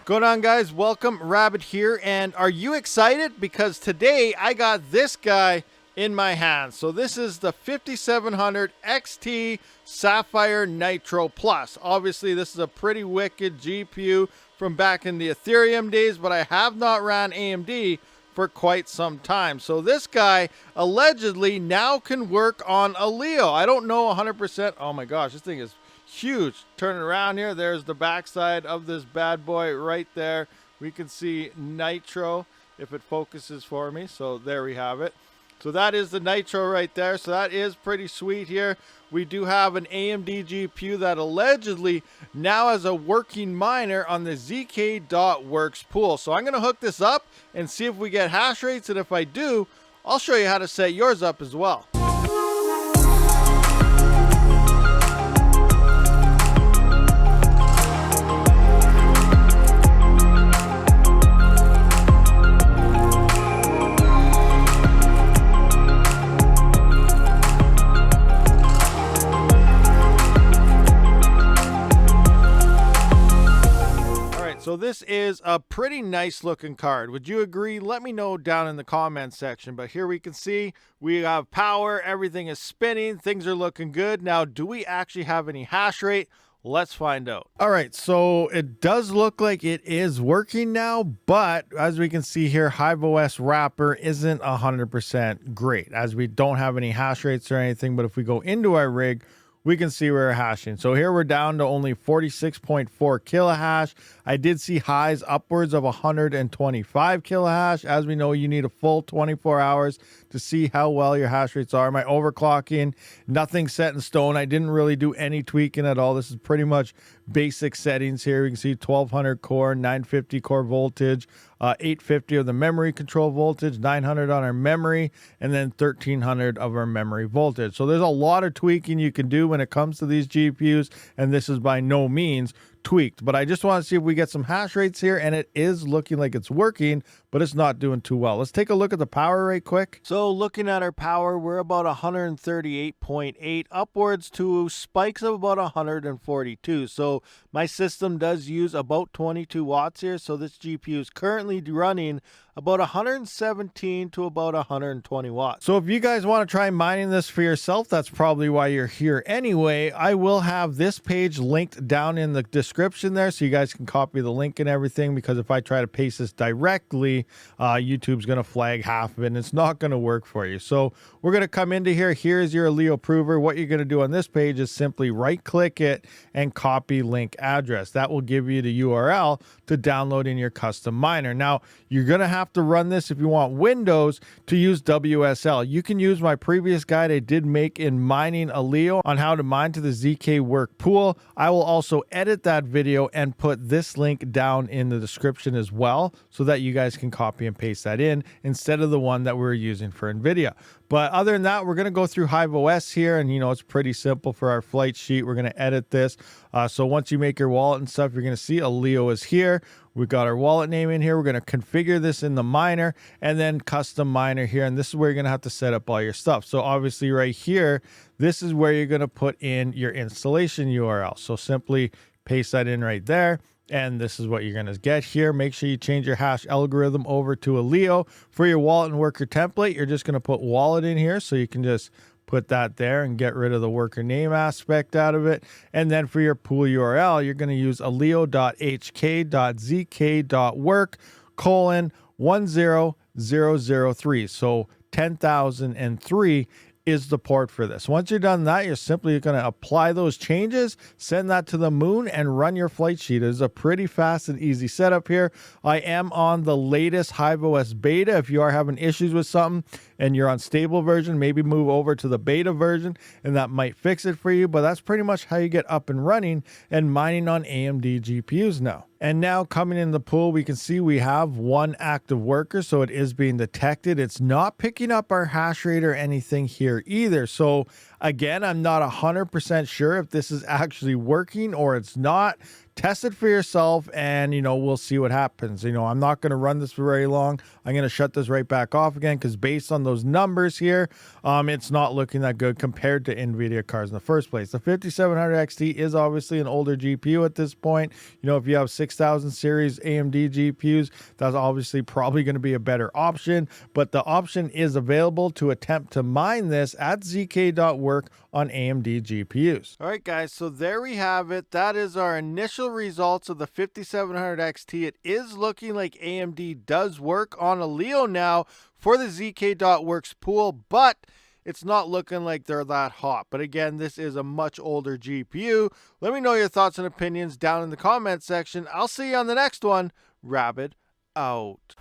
Going on, guys? Welcome, Rabid here, and are you excited? Because today I got this guy in my hands. So this is the 5700 XT Sapphire Nitro Plus. Obviously, this is a pretty wicked GPU from back in the Ethereum days, but I have not ran AMD for quite some time. So this guy allegedly now can work on ALEO. I don't know 100%. Oh my gosh, this thing is huge. Turn it around here. There's the backside of this bad boy right there. We can see Nitro if it focuses for me. So there we have it. So that is the Nitro right there. So that is pretty sweet here. We do have an AMD GPU that allegedly now has a working miner on the ZK.Works pool. So I'm going to hook this up and see if we get hash rates. And if I do, I'll show you how to set yours up as well. So this is a pretty nice looking card. Would you agree? Let me know down in the comments section. But here we can see we have power. Everything is spinning. Things are looking good. Now, do we actually have any hash rate? Let's find out. All right, so it does look like it is working now, but as we can see here, HiveOS wrapper isn't 100% great, as we don't have any hash rates or anything. But if we go into our rig, we can see we're hashing. So here we're down to only 46.4 kilohash. I did see highs upwards of 125 kilohash. As we know, you need a full 24 hours to see how well your hash rates are. My overclocking, nothing set in stone. I didn't really do any tweaking at all. This is pretty much basic settings here. We can see 1200 core, 950 core voltage, 850 of the memory control voltage, 900 on our memory, and then 1300 of our memory voltage. So there's a lot of tweaking you can do when it comes to these GPUs, and this is by no means tweaked. But I just want to see if we get some hash rates here, and it is looking like it's working, but it's not doing too well. Let's take a look at the power rate quick. So looking at our power, we're about 138.8 upwards to spikes of about 142. So my system does use about 22 watts here. So this GPU is currently running about 117 to about 120 watts. So if you guys want to try mining this for yourself, that's probably why you're here anyway. I will have this page linked down in the description there, so you guys can copy the link and everything, because if I try to paste this directly, YouTube's going to flag half of it and it's not going to work for you. So we're going to come into here. Here's your ALEO prover. What you're going to do on this page is simply right click it and copy link address. That will give you the URL to download in your custom miner. Now, you're going to have to run this if you want Windows to use WSL. You can use my previous guide I did make in mining ALEO on how to mine to the ZK.Works pool. I will also edit that video and put this link down in the description as well, so that you guys can copy and paste that in instead of the one that we're using for NVIDIA. But other than that, we're going to go through HiveOS here, and it's pretty simple for our flight sheet. We're going to edit this. So once you make your wallet and stuff, you're going to see ALEO is here. We've got our wallet name in here. We're going to configure this in the miner, and then custom miner here. And this is where you're going to have to set up all your stuff. So obviously right here, this is where you're going to put in your installation URL. So simply paste that in right there. And this is what you're going to get here. Make sure you change your hash algorithm over to ALEO. For your wallet and worker template, you're just going to put wallet in here. So you can just put that there and get rid of the worker name aspect out of it. And then for your pool URL, you're going to use aleo.hk.zk.work:10003. So 10,003 is the port for this. Once you're done that, you're simply going to apply those changes, send that to the moon, and run your flight sheet. It is a pretty fast and easy setup here. I am on the latest HiveOS beta. If you are having issues with something and you're on stable version, maybe move over to the beta version and that might fix it for you. But that's pretty much how you get up and running and mining on AMD GPUs now. And now coming in the pool, we can see we have one active worker, so it is being detected. It's not picking up our hash rate or anything here either. So again, I'm not 100% sure if this is actually working or it's not. test it for yourself, and we'll see what happens. I'm not going to run this for very long. I'm going to shut this right back off again, because based on those numbers here, it's not looking that good compared to NVIDIA cards in the first place. The 5700 XT is obviously an older GPU at this point. If you have 6000 series AMD GPUs, that's obviously probably going to be a better option, but the option is available to attempt to mine this at zk.work on AMD GPUs. All right, guys, so there we have it. That is our initial results of the 5700 XT. It is looking like AMD does work on ALEO now for the zk.works pool, but it's not looking like they're that hot. But again, this is a much older GPU. Let me know your thoughts and opinions down in the comment section. I'll see you on the next one. Rabid out.